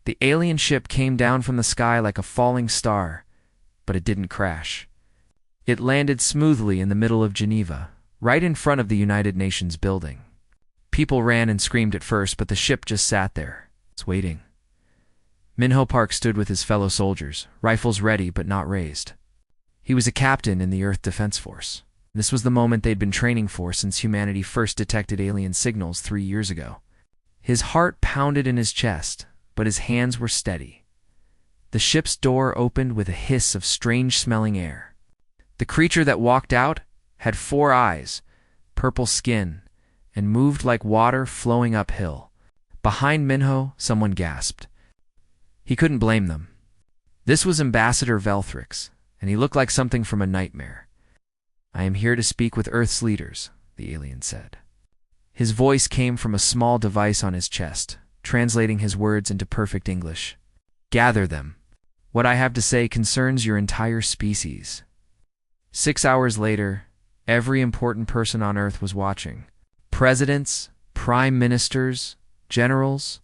The alien ship came down from the sky like a falling star, but it didn't crash. It landed smoothly in the middle of Geneva, right in front of the United Nations building. People ran and screamed at first, but the ship just sat there, waiting. Minho Park stood with his fellow soldiers, rifles ready but not raised. He was a captain in the Earth Defense Force. This was the moment they'd been training for since humanity first detected alien signals 3 years ago. His heart pounded in his chest, but his hands were steady. The ship's door opened with a hiss of strange-smelling air. The creature that walked out had 4 eyes, purple skin, and moved like water flowing uphill. Behind Minho, someone gasped. He couldn't blame them. This was Ambassador Velthrix, and he looked like something from a nightmare. "I am here to speak with Earth's leaders," the alien said. His voice came from a small device on his chest, translating his words into perfect English. "Gather them. What I have to say concerns your entire species." 6 hours later, every important person on Earth was watching. Presidents, prime ministers, generals,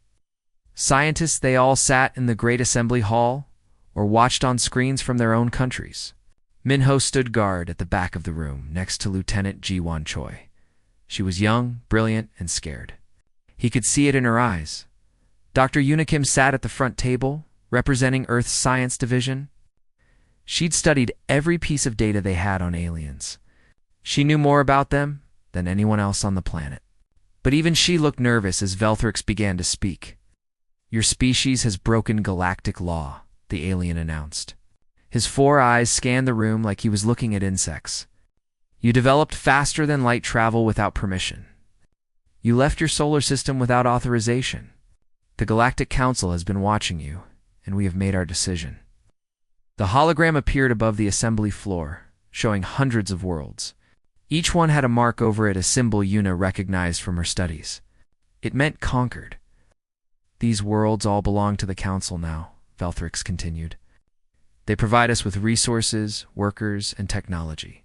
scientists, they all sat in the Great Assembly Hall or watched on screens from their own countries. Minho stood guard at the back of the room next to Lieutenant Ji-Wan Choi. She was young, brilliant, and scared. He could see it in her eyes. Dr. Yuna Kim sat at the front table, representing Earth's Science Division. She'd studied every piece of data they had on aliens. She knew more about them than anyone else on the planet. But even she looked nervous as Velthrix began to speak. "Your species has broken galactic law," the alien announced. His 4 eyes scanned the room like he was looking at insects. "You developed faster than light travel without permission. You left your solar system without authorization. The Galactic Council has been watching you, and we have made our decision." The hologram appeared above the assembly floor, showing hundreds of worlds. Each one had a mark over it, a symbol Yuna recognized from her studies. It meant conquered. "These worlds all belong to the Council now," Velthrix continued. "They provide us with resources, workers, and technology.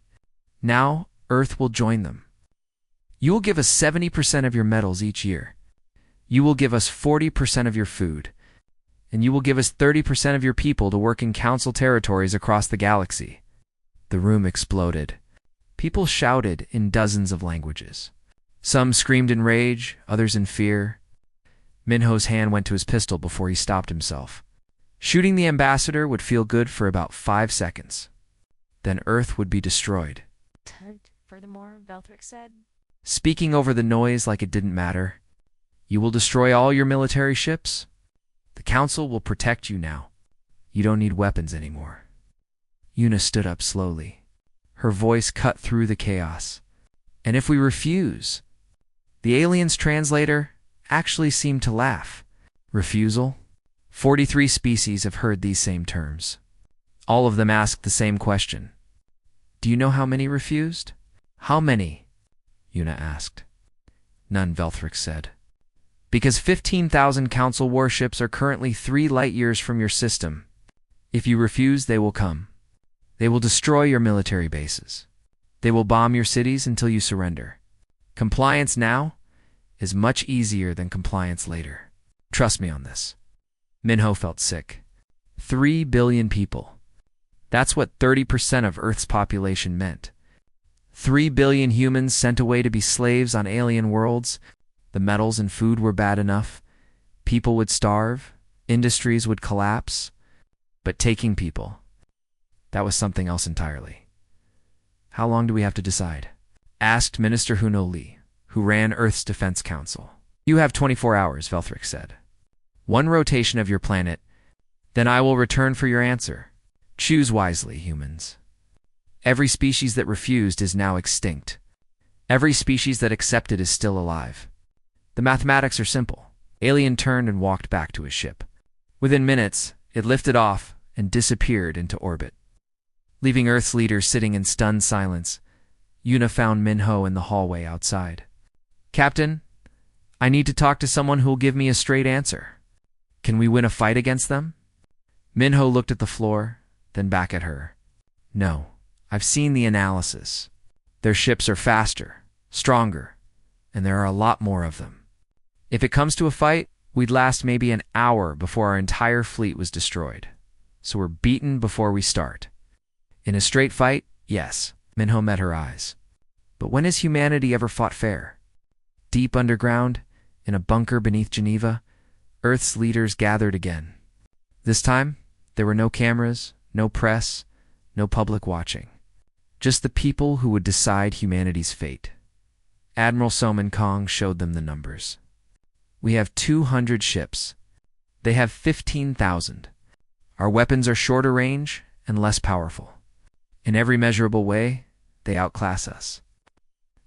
Now, Earth will join them. You will give us 70% of your metals each year. You will give us 40% of your food. And you will give us 30% of your people to work in Council territories across the galaxy." The room exploded. People shouted in dozens of languages. Some screamed in rage, others in fear. Minho's hand went to his pistol before he stopped himself. Shooting the ambassador would feel good for about 5 seconds. Then Earth would be destroyed. Furthermore, Velthrix said, speaking over the noise like it didn't matter, "You will destroy all your military ships. The Council will protect you now. You don't need weapons anymore." Yuna stood up slowly. Her voice cut through the chaos. "And if we refuse?" The alien's translator actually seemed to laugh. "Refusal?" 43 species have heard these same terms. All of them asked the same question. "Do you know how many refused?" "How many?" Yuna asked. "None," Velthrix said. "Because 15,000 Council warships are currently 3 light years from your system. If you refuse, they will come. They will destroy your military bases. They will bomb your cities until you surrender. Compliance now is much easier than compliance later. Trust me on this." Minho felt sick. 3 billion people. That's what 30% of Earth's population meant. 3 billion humans sent away to be slaves on alien worlds. The metals and food were bad enough. People would starve. Industries would collapse. But taking people, that was something else entirely. "How long do we have to decide?" asked Minister Huno Lee, who ran Earth's Defense Council. "You have 24 hours, Velthrix said. 1 rotation of your planet, then I will return for your answer. Choose wisely, humans. Every species that refused is now extinct. Every species that accepted is still alive. The mathematics are simple." Alien turned and walked back to his ship. Within minutes, it lifted off and disappeared into orbit. Leaving Earth's leaders sitting in stunned silence, Yuna found Minho in the hallway outside. "Captain, I need to talk to someone who will give me a straight answer. Can we win a fight against them?" Minho looked at the floor, then back at her. "No, I've seen the analysis. Their ships are faster, stronger, and there are a lot more of them. If it comes to a fight, We'd last maybe an hour before our entire fleet was destroyed. So we're beaten before we start. In a straight fight, yes, Minho met her eyes. But when has humanity ever fought fair? Deep underground, in a bunker beneath Geneva, Earth's leaders gathered again. This time, there were no cameras, no press, no public watching. Just the people who would decide humanity's fate. Admiral Soman Kong showed them the numbers. We have 200 ships. They have 15,000. Our weapons are shorter range and less powerful. In every measurable way, they outclass us.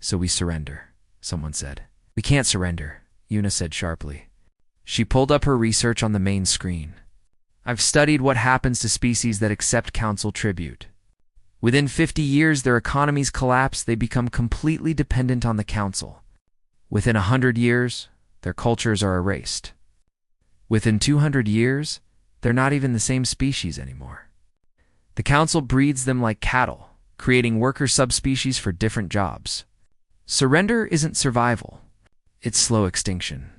So we surrender, someone said. We can't surrender, Yuna said sharply. She pulled up her research on the main screen. I've studied what happens to species that accept council tribute. Within 50 years, their economies collapse, they become completely dependent on the council. Within 100 years, their cultures are erased. Within 200 years, they're not even the same species anymore. The council breeds them like cattle, creating worker subspecies for different jobs. Surrender isn't survival. It's slow extinction.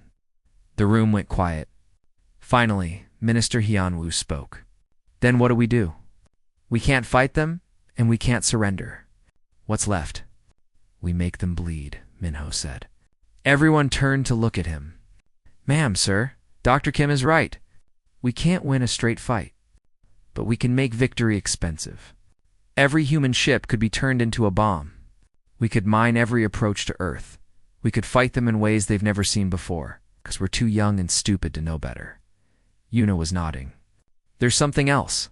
The room went quiet. Finally, Minister Hyunwoo spoke. Then what do? We can't fight them, and we can't surrender. What's left? We make them bleed, Minho said. Everyone turned to look at him. Ma'am, sir, Dr. Kim is right. We can't win a straight fight, but we can make victory expensive. Every human ship could be turned into a bomb. We could mine every approach to Earth. We could fight them in ways they've never seen before, because we're too young and stupid to know better. Yuna was nodding. There's something else.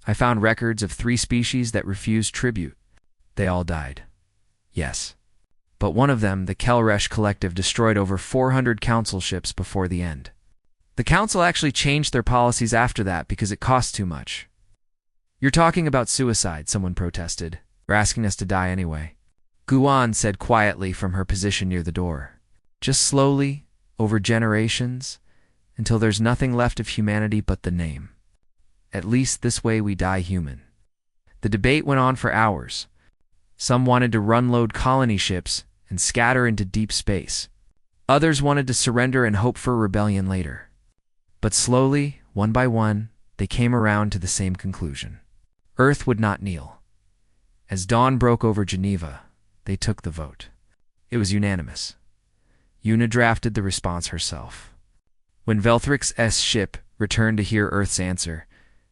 I found records of 3 species that refused tribute. They all died. Yes. But one of them, the Kelresh Collective, destroyed over 400 council ships before the end. The council actually changed their policies after that because it cost too much. You're talking about suicide, someone protested. They're asking us to die anyway. Guan said quietly from her position near the door. Just slowly, over generations, until there's nothing left of humanity but the name. At least this way we die human. The debate went on for hours. Some wanted to run-load colony ships and scatter into deep space. Others wanted to surrender and hope for rebellion later. But slowly, one by one, they came around to the same conclusion. Earth would not kneel. As dawn broke over Geneva, they took the vote. It was unanimous. Yuna drafted the response herself. When Velthrix's ship returned to hear Earth's answer,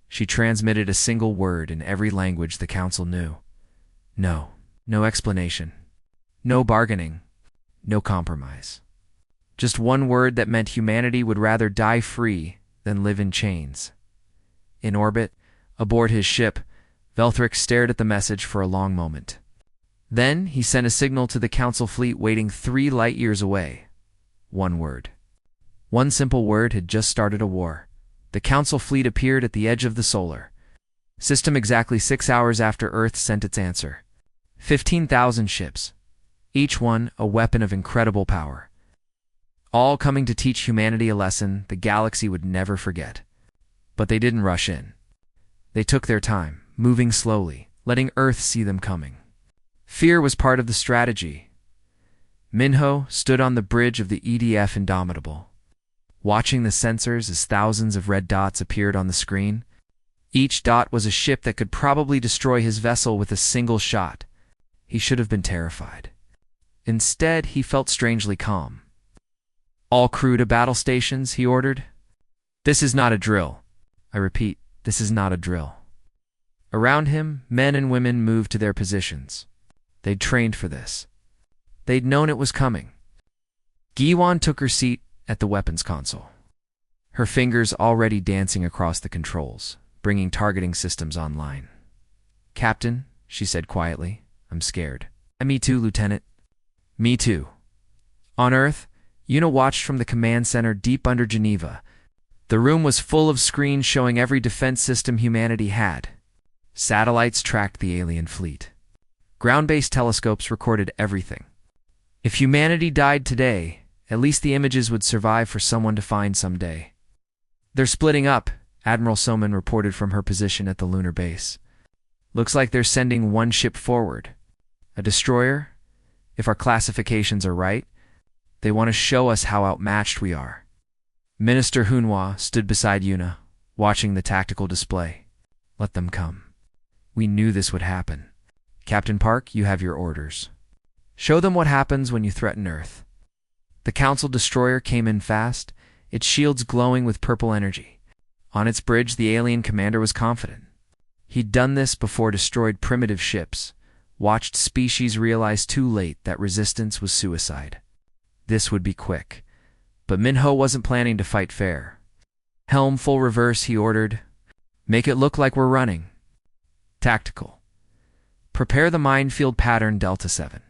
she transmitted a single word in every language the council knew. No. No explanation. No bargaining. No compromise. Just one word that meant humanity would rather die free than live in chains. In orbit, aboard his ship, Velthrix stared at the message for a long moment. Then he sent a signal to the council fleet waiting 3 light years away. One word. One simple word had just started a war. The council fleet appeared at the edge of the solar system exactly 6 hours after Earth sent its answer. 15,000 ships, each one a weapon of incredible power. All coming to teach humanity a lesson the galaxy would never forget. But they didn't rush in. They took their time, moving slowly, letting Earth see them coming. Fear was part of the strategy. Minho stood on the bridge of the EDF Indomitable, watching the sensors as thousands of red dots appeared on the screen. Each dot was a ship that could probably destroy his vessel with a single shot. He should have been terrified. Instead, he felt strangely calm. All crew to battle stations, he ordered. This is not a drill. I repeat, this is not a drill. Around him, men and women moved to their positions. They'd trained for this. They'd known it was coming. Giwan took her seat at the weapons console, her fingers already dancing across the controls, bringing targeting systems online. Captain, she said quietly, I'm scared. Me too, Lieutenant. Me too. On Earth, Yuna watched from the command center deep under Geneva. The room was full of screens showing every defense system humanity had. Satellites tracked the alien fleet. Ground-based telescopes recorded everything. If humanity died today, at least the images would survive for someone to find someday. They're splitting up, Admiral Soman reported from her position at the lunar base. Looks like they're sending one ship forward. A destroyer? If our classifications are right, they want to show us how outmatched we are. Minister Hunhua stood beside Yuna, watching the tactical display. Let them come. We knew this would happen. Captain Park, you have your orders. Show them what happens when you threaten Earth. The Council destroyer came in fast, its shields glowing with purple energy. On its bridge, the alien commander was confident. He'd done this before destroyed primitive ships, watched species realize too late that resistance was suicide. This would be quick. But Minho wasn't planning to fight fair. Helm full reverse, he ordered. Make it look like we're running. Tactical. Prepare the minefield pattern Delta 7.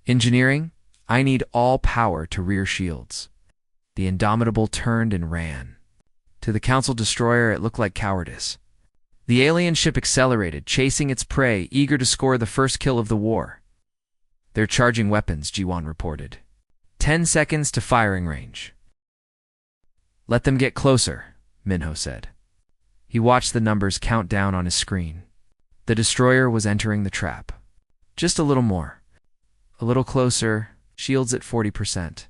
Engineering, I need all power to rear shields. The Indomitable turned and ran. To the Council destroyer, it looked like cowardice. The alien ship accelerated, chasing its prey, eager to score the first kill of the war. They're charging weapons, Jiwan reported. 10 seconds to firing range. Let them get closer, Minho said. He watched the numbers count down on his screen. The destroyer was entering the trap. Just a little more. A little closer, shields at 40%.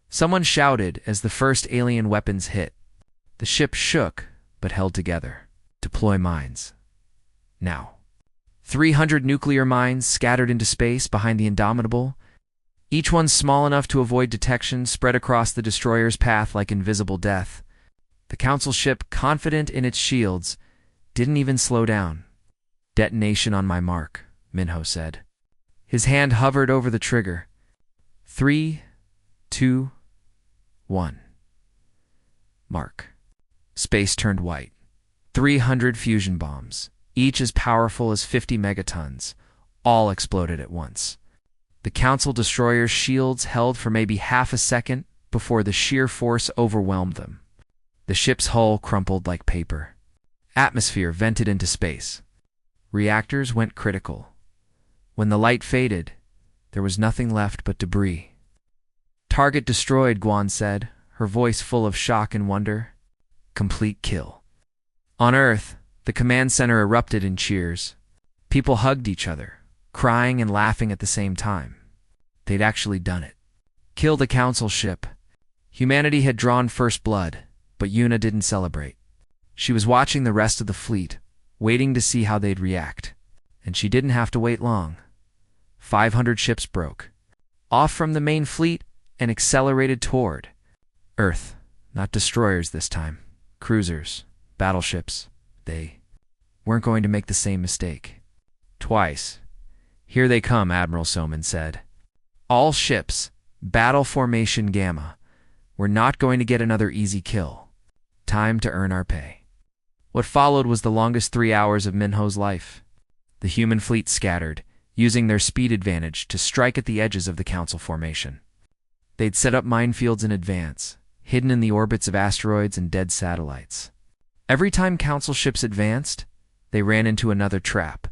Someone shouted as the first alien weapons hit. The ship shook, but held together. Deploy mines. Now. 300 nuclear mines scattered into space behind the Indomitable, each one small enough to avoid detection, spread across the destroyer's path like invisible death. The Council ship, confident in its shields, didn't even slow down. Detonation on my mark, Minho said. His hand hovered over the trigger. 3, 2, 1. Mark. Space turned white. 300 fusion bombs, each as powerful as 50 megatons, all exploded at once. The Council destroyer's shields held for maybe half a second before the sheer force overwhelmed them. The ship's hull crumpled like paper. Atmosphere vented into space. Reactors went critical. When the light faded, there was nothing left but debris. Target destroyed, Guan said, her voice full of shock and wonder. Complete kill. On Earth, the command center erupted in cheers. People hugged each other, crying and laughing at the same time. They'd actually done it. Kill the Council ship. Humanity had drawn first blood, but Yuna didn't celebrate. She was watching the rest of the fleet, waiting to see how they'd react. And she didn't have to wait long. 500 ships broke. Off from the main fleet and accelerated toward Earth. Not destroyers this time. Cruisers, battleships. They weren't going to make the same mistake. Twice. Here they come, Admiral Soman said. All ships, battle formation Gamma. We're not going to get another easy kill. Time to earn our pay. What followed was the longest 3 hours of Minho's life. The human fleet scattered, using their speed advantage to strike at the edges of the Council formation. They'd set up minefields in advance, hidden in the orbits of asteroids and dead satellites. Every time Council ships advanced, they ran into another trap.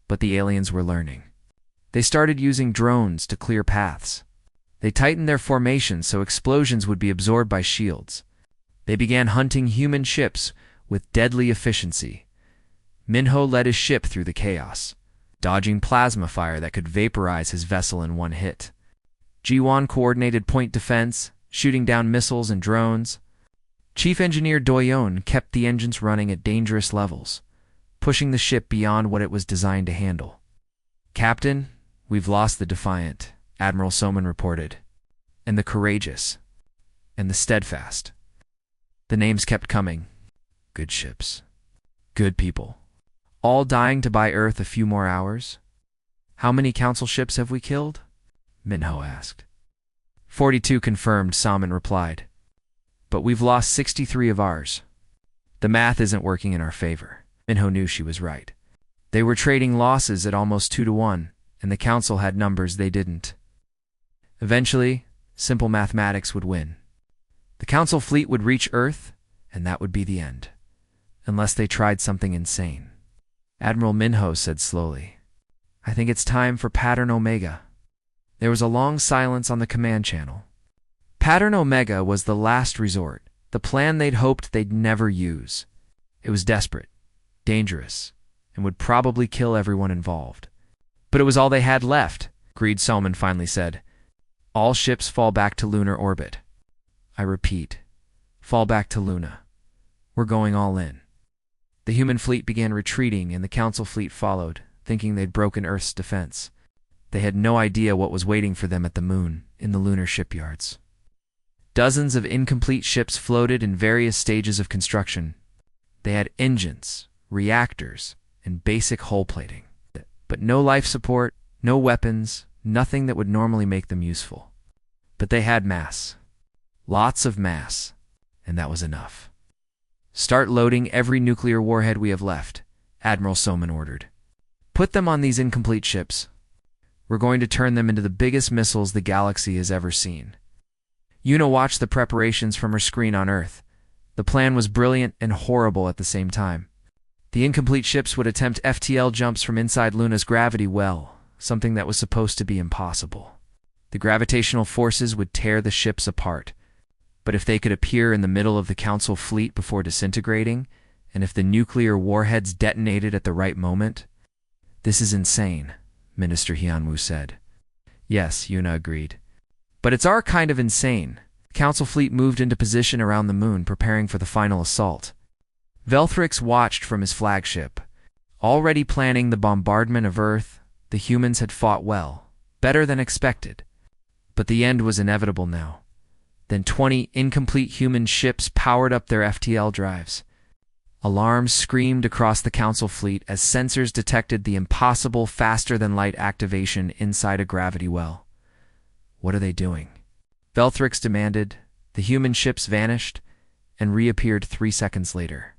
But the aliens were learning. They started using drones to clear paths. They tightened their formation so explosions would be absorbed by shields. They began hunting human ships with deadly efficiency. Minho led his ship through the chaos, dodging plasma fire that could vaporize his vessel in one hit. Jiwan coordinated point defense, shooting down missiles and drones. Chief Engineer Doyon kept the engines running at dangerous levels, pushing the ship beyond what it was designed to handle. Captain, we've lost the Defiant, Admiral Soman reported, and the Courageous, and the Steadfast. The names kept coming. Good ships. Good people. All dying to buy Earth a few more hours? How many Council ships have we killed? Minho asked. 42 confirmed, Soman replied. But we've lost 63 of ours. The math isn't working in our favor. Minho knew she was right. They were trading losses at almost 2-1, and the Council had numbers they didn't. Eventually, simple mathematics would win. The Council fleet would reach Earth, and that would be the end. Unless they tried something insane. Admiral Minho said slowly, I think it's time for Pattern Omega. There was a long silence on the command channel. Pattern Omega was the last resort, the plan they'd hoped they'd never use. It was desperate, dangerous, and would probably kill everyone involved. But it was all they had left, Greed Salman finally said. All ships fall back to lunar orbit. I repeat, Fall back to Luna. We're going all in. The human fleet began retreating, and the Council fleet followed, thinking they'd broken Earth's defense. They had no idea what was waiting for them at the moon, in the lunar shipyards. Dozens of incomplete ships floated in various stages of construction. They had engines, reactors, and basic hull plating. But no life support, no weapons, nothing that would normally make them useful. But they had mass. Lots of mass. And that was enough. Start loading every nuclear warhead we have left, Admiral Soman ordered. Put them on these incomplete ships. We're going to turn them into the biggest missiles the galaxy has ever seen. Una watched the preparations from her screen on Earth. The plan was brilliant and horrible at the same time. The incomplete ships would attempt FTL jumps from inside Luna's gravity well, something that was supposed to be impossible. The gravitational forces would tear the ships apart. But if they could appear in the middle of the Council fleet before disintegrating, and if the nuclear warheads detonated at the right moment... This is insane, Minister Hyunwoo said. Yes, Yuna agreed. But it's our kind of insane. The Council fleet moved into position around the moon, preparing for the final assault. Velthrix watched from his flagship. Already planning the bombardment of Earth, the humans had fought well, better than expected. But the end was inevitable now. Then 20 incomplete human ships powered up their FTL drives. Alarms screamed across the Council fleet as sensors detected the impossible faster-than-light activation inside a gravity well. What are they doing? Velthrix demanded. The human ships vanished and reappeared 3 seconds later.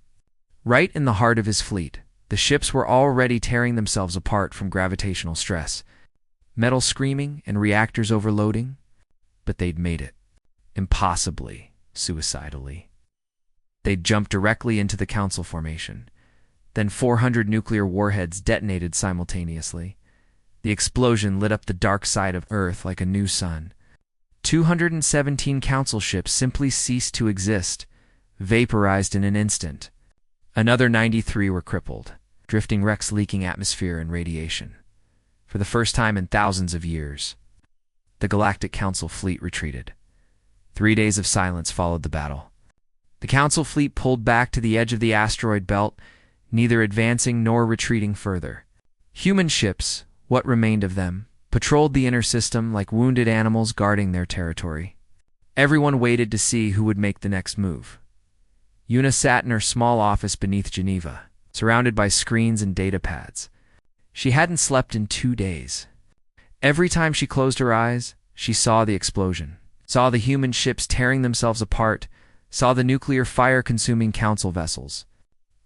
Right in the heart of his fleet, the ships were already tearing themselves apart from gravitational stress. Metal screaming and reactors overloading. But they'd made it. Impossibly, suicidally. They'd jumped directly into the Council formation. Then 400 nuclear warheads detonated simultaneously. The explosion lit up the dark side of Earth like a new sun. 217 Council ships simply ceased to exist, vaporized in an instant. Another 93 were crippled, drifting wrecks leaking atmosphere and radiation. For the first time in thousands of years, the Galactic Council fleet retreated. 3 days of silence followed the battle. The Council fleet pulled back to the edge of the asteroid belt, neither advancing nor retreating further. Human ships, what remained of them, patrolled the inner system like wounded animals guarding their territory. Everyone waited to see who would make the next move. Una sat in her small office beneath Geneva, surrounded by screens and data pads. She hadn't slept in 2 days. Every time she closed her eyes, she saw the explosion, saw the human ships tearing themselves apart, saw the nuclear fire-consuming Council vessels.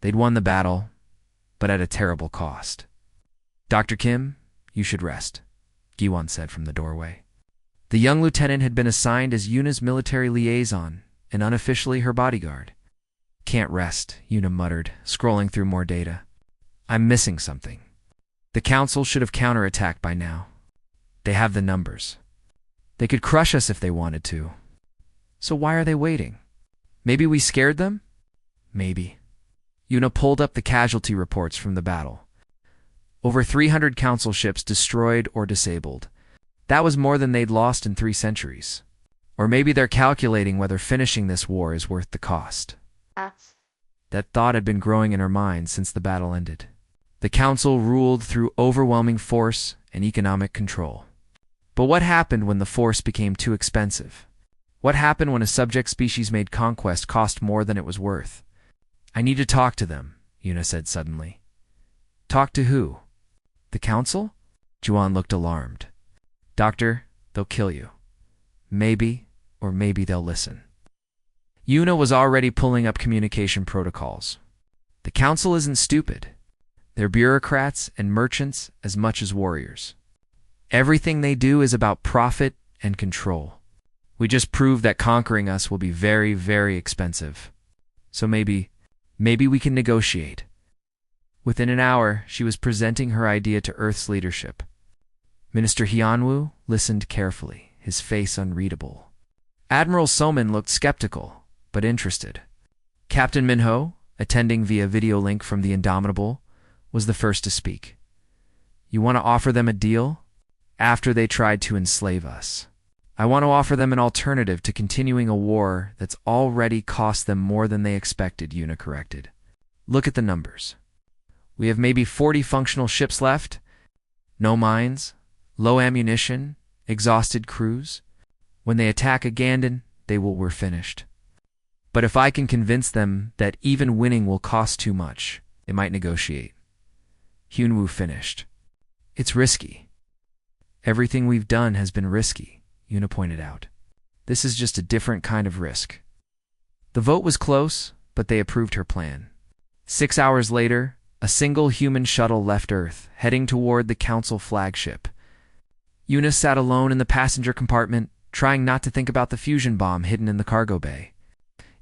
They'd won the battle, but at a terrible cost. Dr. Kim, you should rest, Giwon said from the doorway. The young lieutenant had been assigned as Yuna's military liaison, and unofficially her bodyguard. Can't rest, Una muttered, scrolling through more data. I'm missing something. The Council should have counterattacked by now. They have the numbers. They could crush us if they wanted to. So why are they waiting? Maybe we scared them? Maybe. Una pulled up the casualty reports from the battle. Over 300 Council ships destroyed or disabled. That was more than they'd lost in 3 centuries. Or maybe they're calculating whether finishing this war is worth the cost. That thought had been growing in her mind since the battle ended. The Council ruled through overwhelming force and economic control. But what happened when the force became too expensive? What happened when a subject species-made conquest cost more than it was worth? I need to talk to them, Una said suddenly. Talk to who? The Council? Juan looked alarmed. Doctor, they'll kill you. Maybe, or maybe they'll listen. Una was already pulling up communication protocols. The Council isn't stupid. They're bureaucrats and merchants as much as warriors. Everything they do is about profit and control. We just proved that conquering us will be very, very expensive. So maybe we can negotiate. Within an hour, she was presenting her idea to Earth's leadership. Minister Hyunwoo listened carefully, his face unreadable. Admiral Soman looked skeptical, but interested. Captain Minho, attending via video link from the Indomitable, was the first to speak. You want to offer them a deal? After they tried to enslave us. I want to offer them an alternative to continuing a war that's already cost them more than they expected, Yuna corrected. Look at the numbers. We have maybe 40 functional ships left. No mines, low ammunition, exhausted crews. When they attack again, we're finished. But if I can convince them that even winning will cost too much, they might negotiate. Hyunwoo finished. It's risky. Everything we've done has been risky, Yuna pointed out. This is just a different kind of risk. The vote was close, but they approved her plan. 6 hours later, a single human shuttle left Earth, heading toward the Council flagship. Yuna sat alone in the passenger compartment, trying not to think about the fusion bomb hidden in the cargo bay.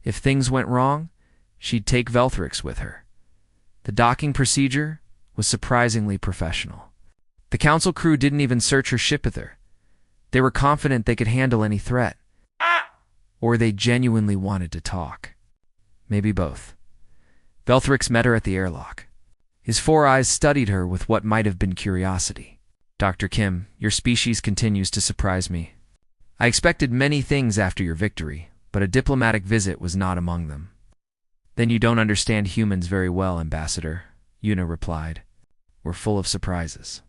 If things went wrong, she'd take Velthrix with her. The docking procedure was surprisingly professional. The Council crew didn't even search her ship with her. They were confident they could handle any threat. Or they genuinely wanted to talk. Maybe both. Velthrix met her at the airlock. His 4 eyes studied her with what might have been curiosity. Dr. Kim, your species continues to surprise me. I expected many things after your victory, but a diplomatic visit was not among them. Then you don't understand humans very well, Ambassador, Yuna replied. We're full of surprises.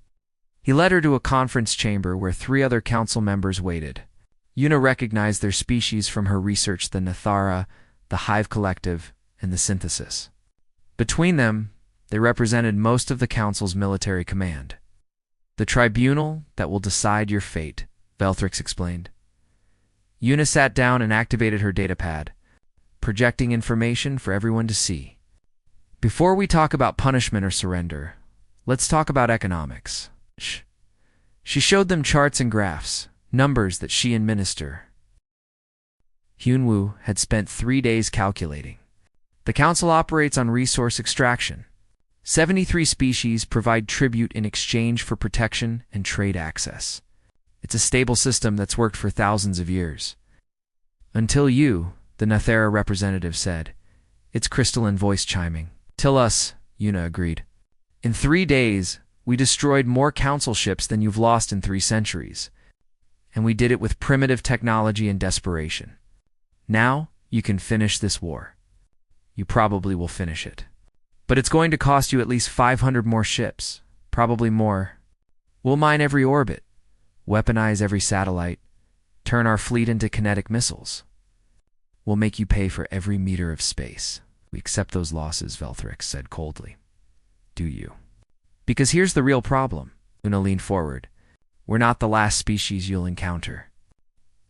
He led her to a conference chamber where 3 other council members waited. Yuna recognized their species from her research: the Nathara, the Hive Collective, and the Synthesis. Between them, they represented most of the council's military command. The tribunal that will decide your fate, Velthrix explained. Yuna sat down and activated her datapad, projecting information for everyone to see. Before we talk about punishment or surrender, let's talk about economics. She showed them charts and graphs, numbers that she and Minister Hyunwoo had spent 3 days calculating. The council operates on resource extraction. 73 species provide tribute in exchange for protection and trade access. It's a stable system that's worked for thousands of years. Until you, the Nathara representative said, its crystalline voice chiming. Till us, Yuna agreed. In 3 days, we destroyed more council ships than you've lost in 3 centuries. And we did it with primitive technology and desperation. Now, you can finish this war. You probably will finish it. But it's going to cost you at least 500 more ships, probably more. We'll mine every orbit, weaponize every satellite, turn our fleet into kinetic missiles. We'll make you pay for every meter of space. We accept those losses, Velthrix said coldly. Do you? Because here's the real problem. Una leaned forward. We're not the last species you'll encounter.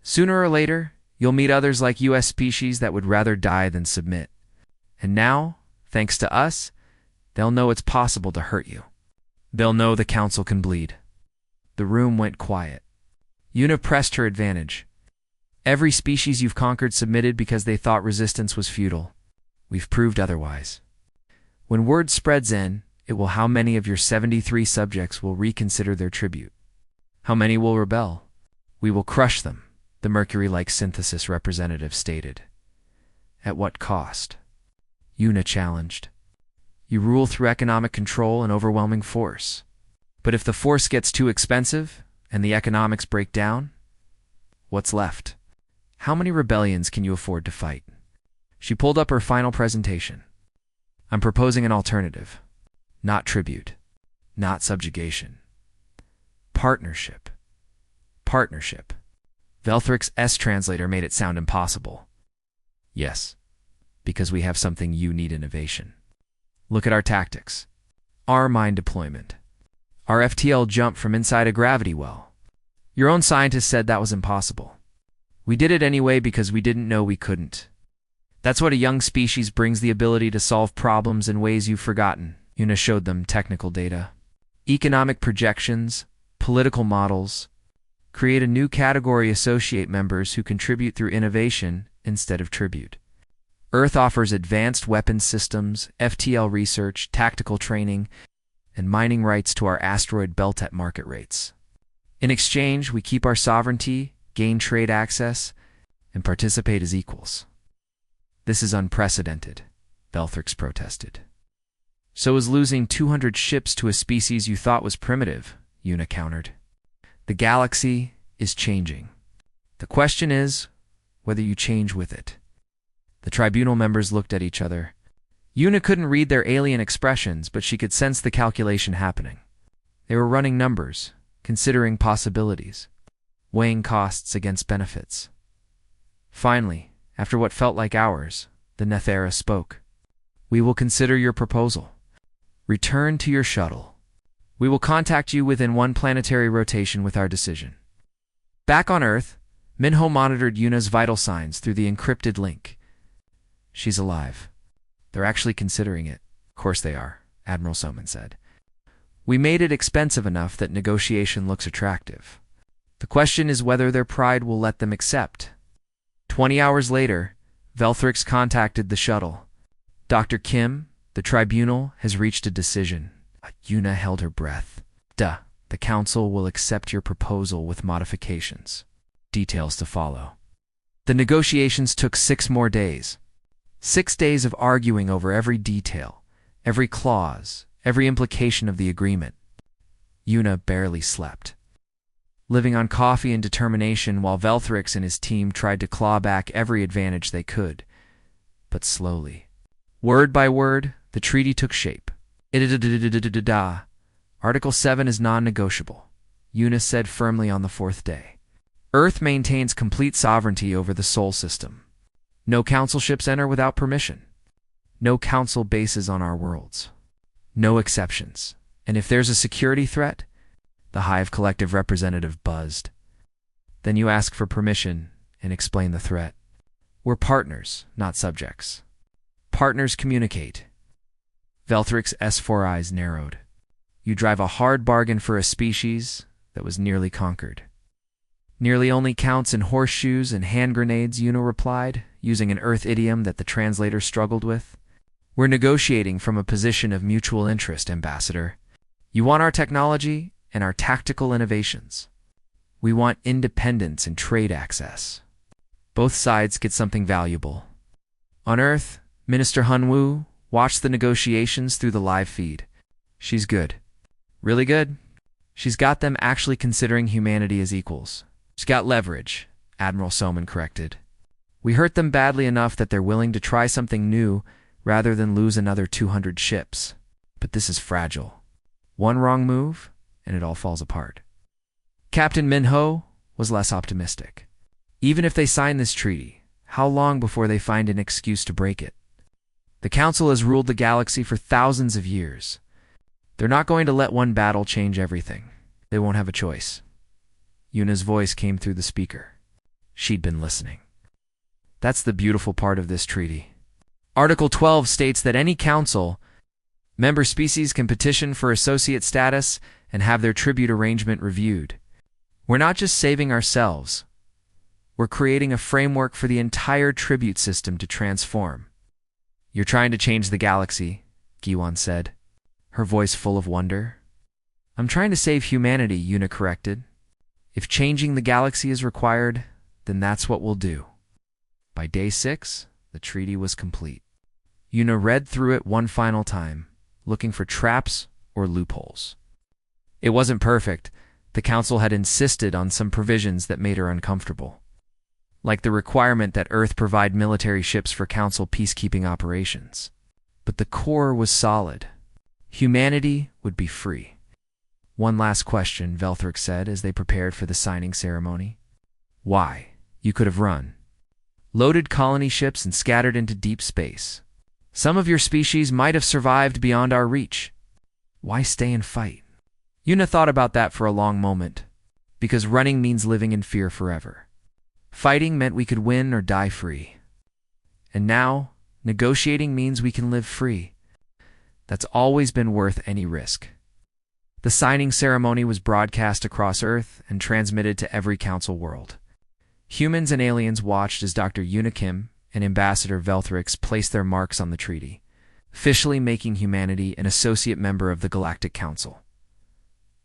Sooner or later, you'll meet others like U.S. species that would rather die than submit. And now, thanks to us, they'll know it's possible to hurt you. They'll know the council can bleed. The room went quiet. Yuna pressed her advantage. Every species you've conquered submitted because they thought resistance was futile. We've proved otherwise. When word spreads in, it will how many of your 73 subjects will reconsider their tribute. How many will rebel? We will crush them, the Mercury-like synthesis representative stated. At what cost? Yuna challenged. You rule through economic control and overwhelming force. But if the force gets too expensive and the economics break down, what's left? How many rebellions can you afford to fight? She pulled up her final presentation. I'm proposing an alternative. Not tribute. Not subjugation. Partnership. Partnership. Velthrix's S-translator made it sound impossible. Yes, because we have something you need: innovation. Look at our tactics. Our mine deployment. Our FTL jump from inside a gravity well. Your own scientist said that was impossible. We did it anyway because we didn't know we couldn't. That's what a young species brings: the ability to solve problems in ways you've forgotten. Yuna showed them technical data. Economic projections, political models. Create a new category: associate members who contribute through innovation instead of tribute. Earth offers advanced weapons systems, FTL research, tactical training, and mining rights to our asteroid belt at market rates. In exchange, we keep our sovereignty, gain trade access, and participate as equals. This is unprecedented, Velthrix protested. So is losing 200 ships to a species you thought was primitive, Yuna countered. The galaxy is changing. The question is whether you change with it. The tribunal members looked at each other. Una couldn't read their alien expressions, but she could sense the calculation happening. They were running numbers, considering possibilities, weighing costs against benefits. Finally, after what felt like hours, the Nethera spoke. "We will consider your proposal. Return to your shuttle. We will contact you within one planetary rotation with our decision." Back on Earth, Minho monitored Yuna's vital signs through the encrypted link. "She's alive. They're actually considering it." "Of course they are," Admiral Soman said. "We made it expensive enough that negotiation looks attractive. The question is whether their pride will let them accept." 20 hours later, Velthrix contacted the shuttle. "Dr. Kim, the tribunal has reached a decision." Una held her breath. The council will accept your proposal with modifications. Details to follow." The negotiations took 6 more days. 6 days of arguing over every detail, every clause, every implication of the agreement. Una barely slept, living on coffee and determination while Velthrix and his team tried to claw back every advantage they could. But slowly, word by word, the treaty took shape. Article 7 is non-negotiable, Una said firmly on the 4th day. Earth maintains complete sovereignty over the Sol system. No council ships enter without permission. No council bases on our worlds. No exceptions. And if there's a security threat, the Hive Collective representative buzzed. Then you ask for permission and explain the threat. We're partners, not subjects. Partners communicate. Velthrix's S4 eyes narrowed. You drive a hard bargain for a species that was nearly conquered. Nearly only counts in horseshoes and hand grenades, Una replied, using an Earth idiom that the translator struggled with. We're negotiating from a position of mutual interest, Ambassador. You want our technology and our tactical innovations. We want independence and trade access. Both sides get something valuable. On Earth, Minister Hunwoo watched the negotiations through the live feed. She's good. Really good. She's got them actually considering humanity as equals. She's got leverage, Admiral Soman corrected. We hurt them badly enough that they're willing to try something new rather than lose another 200 ships. But this is fragile. One wrong move, and it all falls apart. Captain Minho was less optimistic. Even if they sign this treaty, how long before they find an excuse to break it? The Council has ruled the galaxy for thousands of years. They're not going to let one battle change everything. They won't have a choice. Una's voice came through the speaker. She'd been listening. That's the beautiful part of this treaty. Article 12 states that any council member species can petition for associate status and have their tribute arrangement reviewed. We're not just saving ourselves. We're creating a framework for the entire tribute system to transform. You're trying to change the galaxy, Giwan said, her voice full of wonder. I'm trying to save humanity, Una corrected. If changing the galaxy is required, then that's what we'll do. By day 6, the treaty was complete. Una read through it one final time, looking for traps or loopholes. It wasn't perfect. The Council had insisted on some provisions that made her uncomfortable, like the requirement that Earth provide military ships for Council peacekeeping operations. But the core was solid. Humanity would be free. One last question, Velthrix said as they prepared for the signing ceremony. Why? You could have run. Loaded colony ships and scattered into deep space. Some of your species might have survived beyond our reach. Why stay and fight? Una thought about that for a long moment, because running means living in fear forever. Fighting meant we could win or die free. And now, negotiating means we can live free. That's always been worth any risk. The signing ceremony was broadcast across Earth and transmitted to every Council world. Humans and aliens watched as Dr. Una Kim and Ambassador Velthrix placed their marks on the treaty, officially making humanity an associate member of the Galactic Council.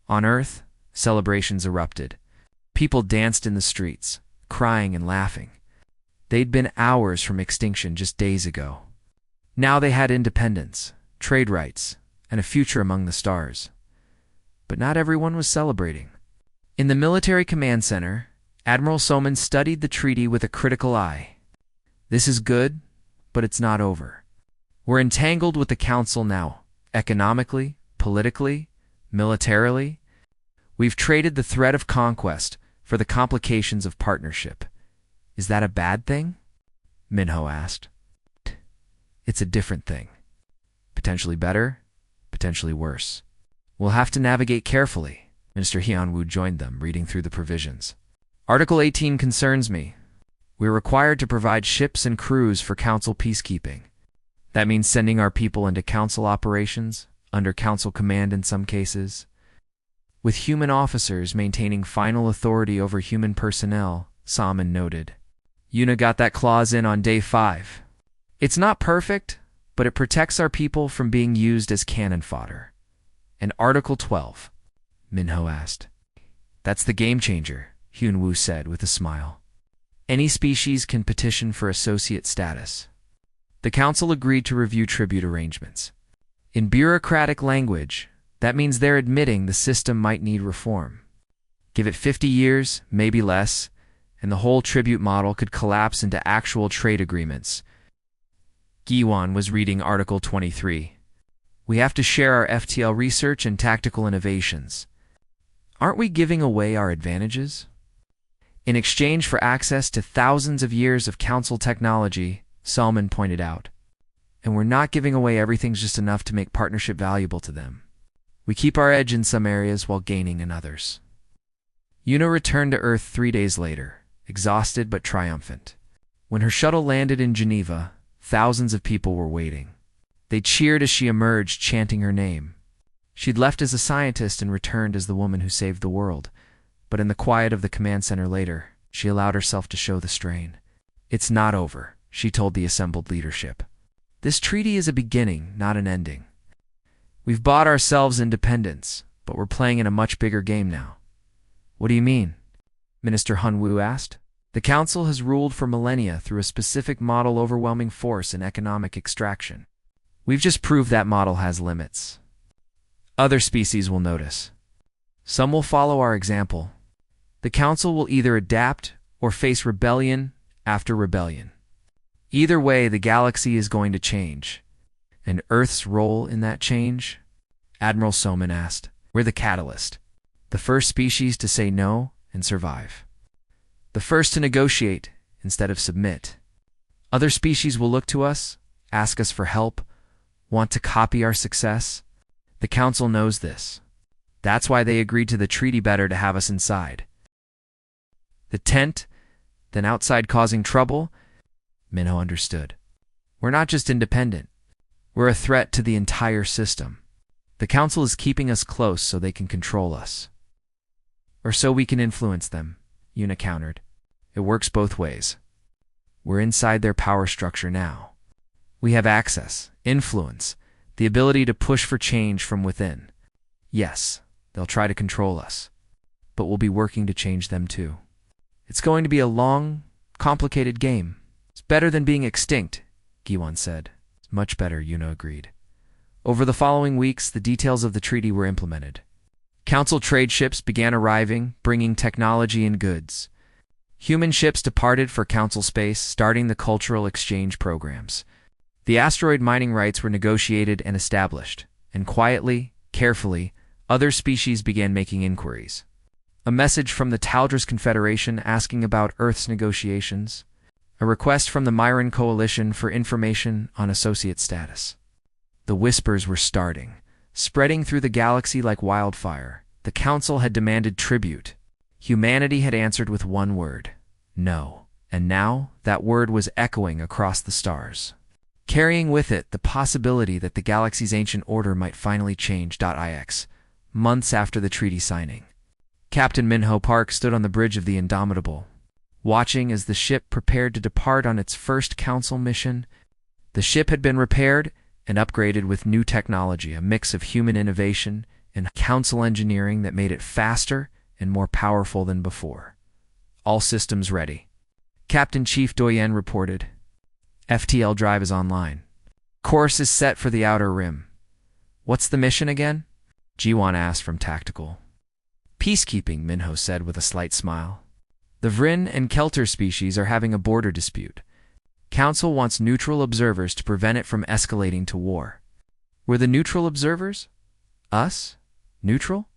On Earth, celebrations erupted. People danced in the streets, crying and laughing. They'd been hours from extinction just days ago. Now they had independence, trade rights, and a future among the stars. But not everyone was celebrating. In the military command center, Admiral Soman studied the treaty with a critical eye. This is good, but it's not over. We're entangled with the Council now, economically, politically, militarily. We've traded the threat of conquest for the complications of partnership. Is that a bad thing? Minho asked. It's a different thing. Potentially better, potentially worse. We'll have to navigate carefully. Minister Hyunwoo joined them, reading through the provisions. Article 18 concerns me. We're required to provide ships and crews for Council peacekeeping. That means sending our people into Council operations, under Council command in some cases, with human officers maintaining final authority over human personnel, Salmon noted. Yuna got that clause in on day 5. It's not perfect, but it protects our people from being used as cannon fodder. And Article 12? Minho asked. That's the game changer, Hyunwoo said with a smile. Any species can petition for associate status. The Council agreed to review tribute arrangements. In bureaucratic language, that means they're admitting the system might need reform. Give it 50 years, maybe less, and the whole tribute model could collapse into actual trade agreements. Giwon was reading Article 23. We have to share our FTL research and tactical innovations. Aren't we giving away our advantages? In exchange for access to thousands of years of Council technology, Salman pointed out. And we're not giving away everything just enough to make partnership valuable to them. We keep our edge in some areas while gaining in others. Yuna returned to Earth 3 days later, exhausted but triumphant. When her shuttle landed in Geneva, thousands of people were waiting. They cheered as she emerged, chanting her name. She'd left as a scientist and returned as the woman who saved the world. But in the quiet of the command center later, she allowed herself to show the strain. It's not over, she told the assembled leadership. This treaty is a beginning, not an ending. We've bought ourselves independence, but we're playing in a much bigger game now. What do you mean? Minister Hyunwoo asked. The Council has ruled for millennia through a specific model overwhelming force and economic extraction. We've just proved that model has limits. Other species will notice. Some will follow our example. The Council will either adapt or face rebellion after rebellion. Either way, the galaxy is going to change. And Earth's role in that change? Admiral Soman asked. We're the catalyst. The first species to say no and survive. The first to negotiate instead of submit. Other species will look to us, ask us for help, want to copy our success. The Council knows this. That's why they agreed to the treaty better to have us inside. The tent, then outside causing trouble? Minho understood. We're not just independent. We're a threat to the entire system. The Council is keeping us close so they can control us. Or so we can influence them, Yuna countered. It works both ways. We're inside their power structure now. We have access, influence, the ability to push for change from within. Yes, they'll try to control us, but we'll be working to change them too. It's going to be a long, complicated game. It's better than being extinct, Giwon said. It's much better, Yuna agreed. Over the following weeks, the details of the treaty were implemented. Council trade ships began arriving, bringing technology and goods. Human ships departed for Council space, starting the cultural exchange programs. The asteroid mining rights were negotiated and established, and quietly, carefully, other species began making inquiries. A message from the Taldris Confederation asking about Earth's negotiations. A request from the Myron Coalition for information on associate status. The whispers were starting, spreading through the galaxy like wildfire. The Council had demanded tribute. Humanity had answered with one word, no. And now, that word was echoing across the stars, carrying with it the possibility that the galaxy's ancient order might finally change. IX, months after the treaty signing. Captain Minho Park stood on the bridge of the Indomitable, watching as the ship prepared to depart on its first Council mission. The ship had been repaired and upgraded with new technology, a mix of human innovation and Council engineering that made it faster and more powerful than before. All systems ready. Captain Chief Doyen reported. FTL drive is online. Course is set for the Outer Rim. What's the mission again? Jiwon asked from Tactical. Peacekeeping, Minho said with a slight smile. The Vryn and Kelter species are having a border dispute. Council wants neutral observers to prevent it from escalating to war. We're the neutral observers? Us? Neutral?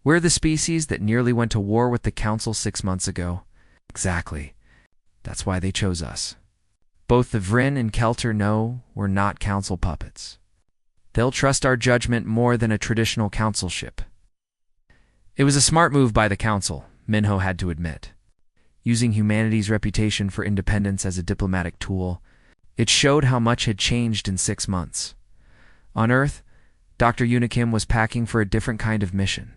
We're the species that nearly went to war with the Council 6 months ago. Exactly. That's why they chose us. Both the Vryn and Kelter know we're not Council puppets. They'll trust our judgment more than a traditional Council ship. It was a smart move by the Council, Minho had to admit. Using humanity's reputation for independence as a diplomatic tool, it showed how much had changed in 6 months. On Earth, Dr. Unikim was packing for a different kind of mission.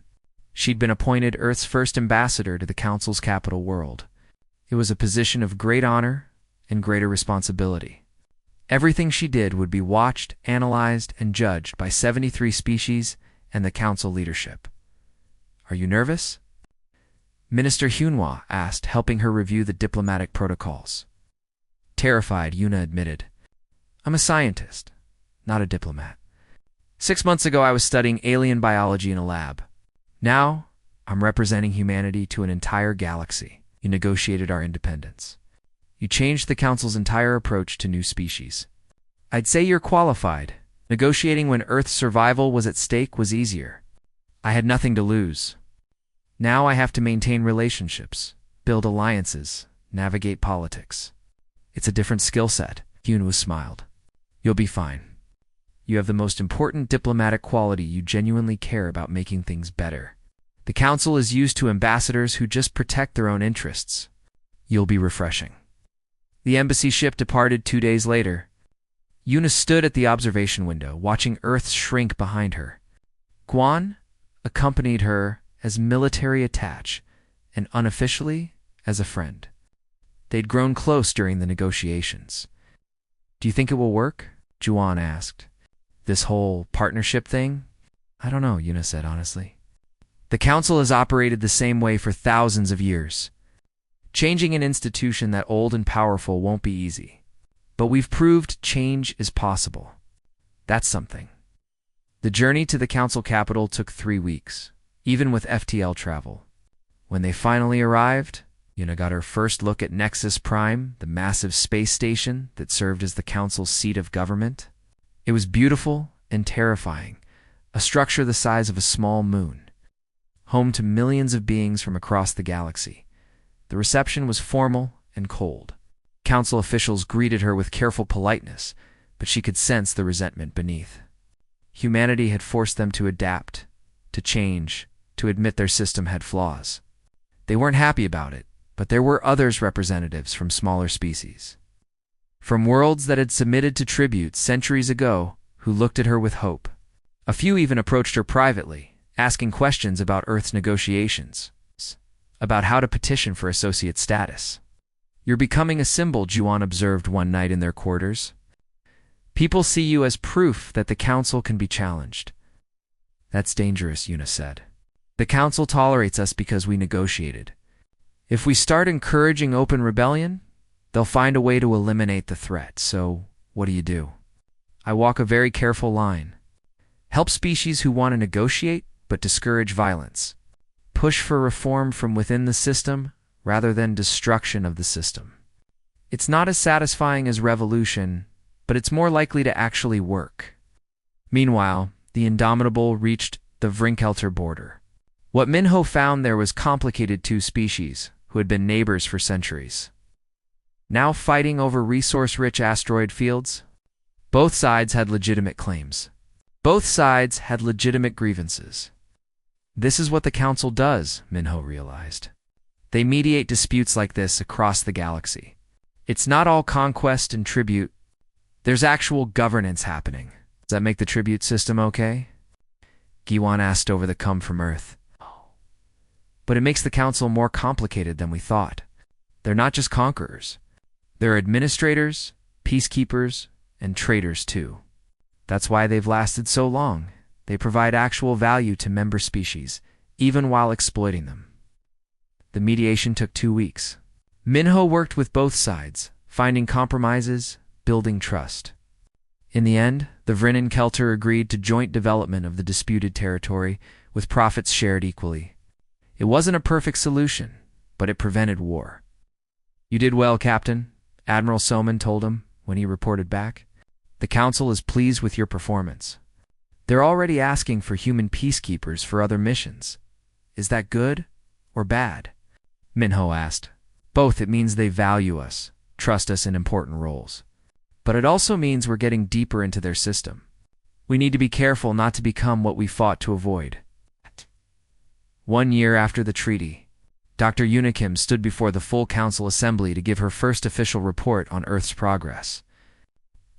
She'd been appointed Earth's first ambassador to the Council's capital world. It was a position of great honor and greater responsibility. Everything she did would be watched, analyzed, and judged by 73 species and the Council leadership. Are you nervous? Minister Hunhua asked, helping her review the diplomatic protocols. Terrified, Yuna admitted. I'm a scientist, not a diplomat. 6 months ago, I was studying alien biology in a lab. Now, I'm representing humanity to an entire galaxy. You negotiated our independence. You changed the Council's entire approach to new species. I'd say you're qualified. Negotiating when Earth's survival was at stake was easier. I had nothing to lose. Now I have to maintain relationships, build alliances, navigate politics. It's a different skill set, Hunhua smiled. You'll be fine. You have the most important diplomatic quality. You genuinely care about making things better. The Council is used to ambassadors who just protect their own interests. You'll be refreshing. The embassy ship departed 2 days later. Yuna stood at the observation window, watching Earth shrink behind her. Guan accompanied her as military attaché and unofficially as a friend. They'd grown close during the negotiations. Do you think it will work? Juan asked. This whole partnership thing? I don't know, Yuna said honestly. The Council has operated the same way for thousands of years. Changing an institution that old and powerful won't be easy. But we've proved change is possible. That's something. The journey to the Council capital took 3 weeks, even with FTL travel. When they finally arrived, Yuna got her first look at Nexus Prime, the massive space station that served as the Council's seat of government. It was beautiful and terrifying, a structure the size of a small moon, home to millions of beings from across the galaxy. The reception was formal and cold. Council officials greeted her with careful politeness, but she could sense the resentment beneath. Humanity had forced them to adapt, to change, to admit their system had flaws. They weren't happy about it, but there were others, representatives from smaller species, from worlds that had submitted to tribute centuries ago, who looked at her with hope. A few even approached her privately, asking questions about Earth's negotiations, about how to petition for associate status. You're becoming a symbol, Juan observed one night in their quarters. People see you as proof that the Council can be challenged. That's dangerous, Yuna said. The Council tolerates us because we negotiated. If we start encouraging open rebellion, they'll find a way to eliminate the threat. So, what do? I walk a very careful line. Help species who want to negotiate, but discourage violence. Push for reform from within the system, rather than destruction of the system. It's not as satisfying as revolution, but it's more likely to actually work. Meanwhile, the Indomitable reached the Vrinkelter border. What Minho found there was complicated. 2 species, who had been neighbors for centuries, now fighting over resource-rich asteroid fields. Both sides had legitimate claims. Both sides had legitimate grievances. This is what the Council does, Minho realized. They mediate disputes like this across the galaxy. It's not all conquest and tribute. There's actual governance happening. Does that make the tribute system okay? Giwan asked over the come from Earth. But it makes the Council more complicated than we thought. They're not just conquerors. They're administrators, peacekeepers, and traitors too. That's why they've lasted so long. They provide actual value to member species, even while exploiting them. The mediation took 2 weeks. Minho worked with both sides, finding compromises, building trust. In the end, the Vryn and Kelter agreed to joint development of the disputed territory, with profits shared equally. It wasn't a perfect solution, but it prevented war. "You did well, Captain," Admiral Soman told him when he reported back. "The Council is pleased with your performance. They're already asking for human peacekeepers for other missions. Is that good or bad?" Minho asked. "Both. It means they value us, trust us in important roles. But it also means we're getting deeper into their system. We need to be careful not to become what we fought to avoid." 1 year after the treaty, Dr. Unikim stood before the full Council Assembly to give her first official report on Earth's progress.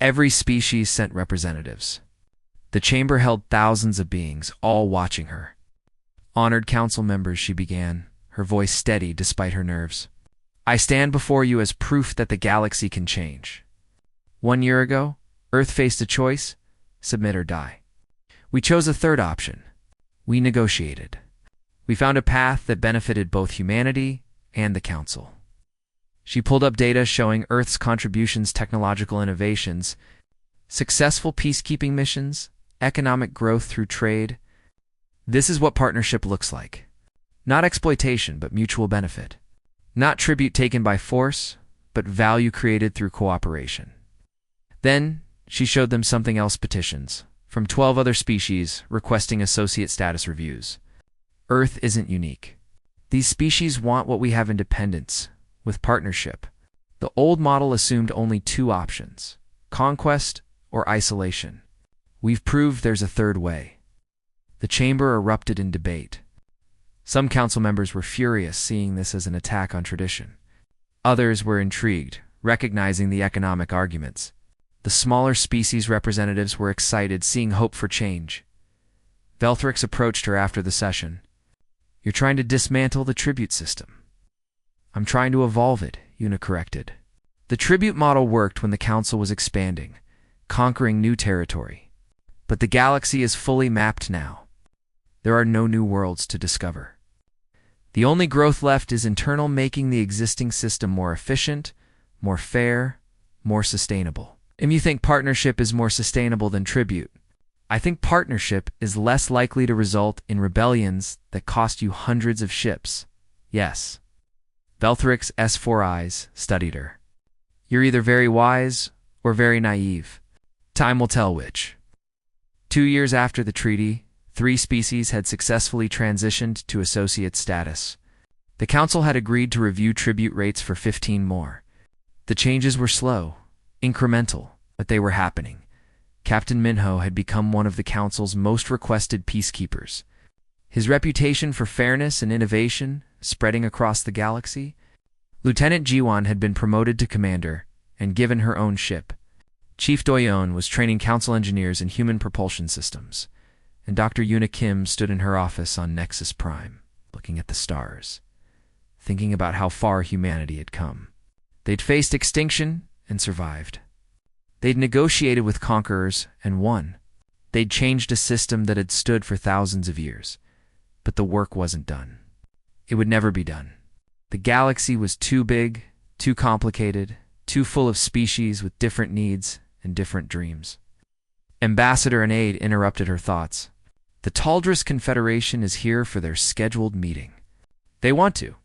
Every species sent representatives. The chamber held thousands of beings, all watching her. "Honored Council members," she began, her voice steady despite her nerves. "I stand before you as proof that the galaxy can change. 1 year ago, Earth faced a choice: submit or die. We chose a third option. We negotiated. We found a path that benefited both humanity and the Council." She pulled up data showing Earth's contributions, technological innovations, successful peacekeeping missions, economic growth through trade. This is what partnership looks like. Not exploitation, but mutual benefit. Not tribute taken by force, but value created through cooperation. Then she showed them something else: petitions from 12 other species requesting associate status reviews. Earth isn't unique. These species want what we have: independence with partnership. The old model assumed only 2 options: conquest or isolation. We've proved there's a third way. The chamber erupted in debate. Some council members were furious, seeing this as an attack on tradition. Others were intrigued, recognizing the economic arguments. The smaller species representatives were excited, seeing hope for change. Velthrix approached her after the session. "You're trying to dismantle the tribute system." "I'm trying to evolve it," Una corrected. "The tribute model worked when the Council was expanding, conquering new territory. But the galaxy is fully mapped now. There are no new worlds to discover. The only growth left is internal, making the existing system more efficient, more fair, more sustainable." If you think partnership is more sustainable than tribute, I think partnership is less likely to result in rebellions that cost you hundreds of ships. Yes. Velthrix's S4 eyes studied her. "You're either very wise or very naive. Time will tell which." 2 years after the treaty, 3 species had successfully transitioned to associate status. The Council had agreed to review tribute rates for 15 more. The changes were slow, incremental, but they were happening. Captain Minho had become one of the Council's most requested peacekeepers. His reputation for fairness and innovation spreading across the galaxy. Lieutenant Jiwan had been promoted to commander and given her own ship. Chief Doyon was training Council engineers in human propulsion systems, and Dr. Yuna Kim stood in her office on Nexus Prime, looking at the stars, thinking about how far humanity had come. They'd faced extinction and survived. They'd negotiated with conquerors and won. They'd changed a system that had stood for thousands of years. But the work wasn't done. It would never be done. The galaxy was too big, too complicated, too full of species with different needs and different dreams. Ambassador and aide interrupted her thoughts. "The Taldris Confederation is here for their scheduled meeting. They want to.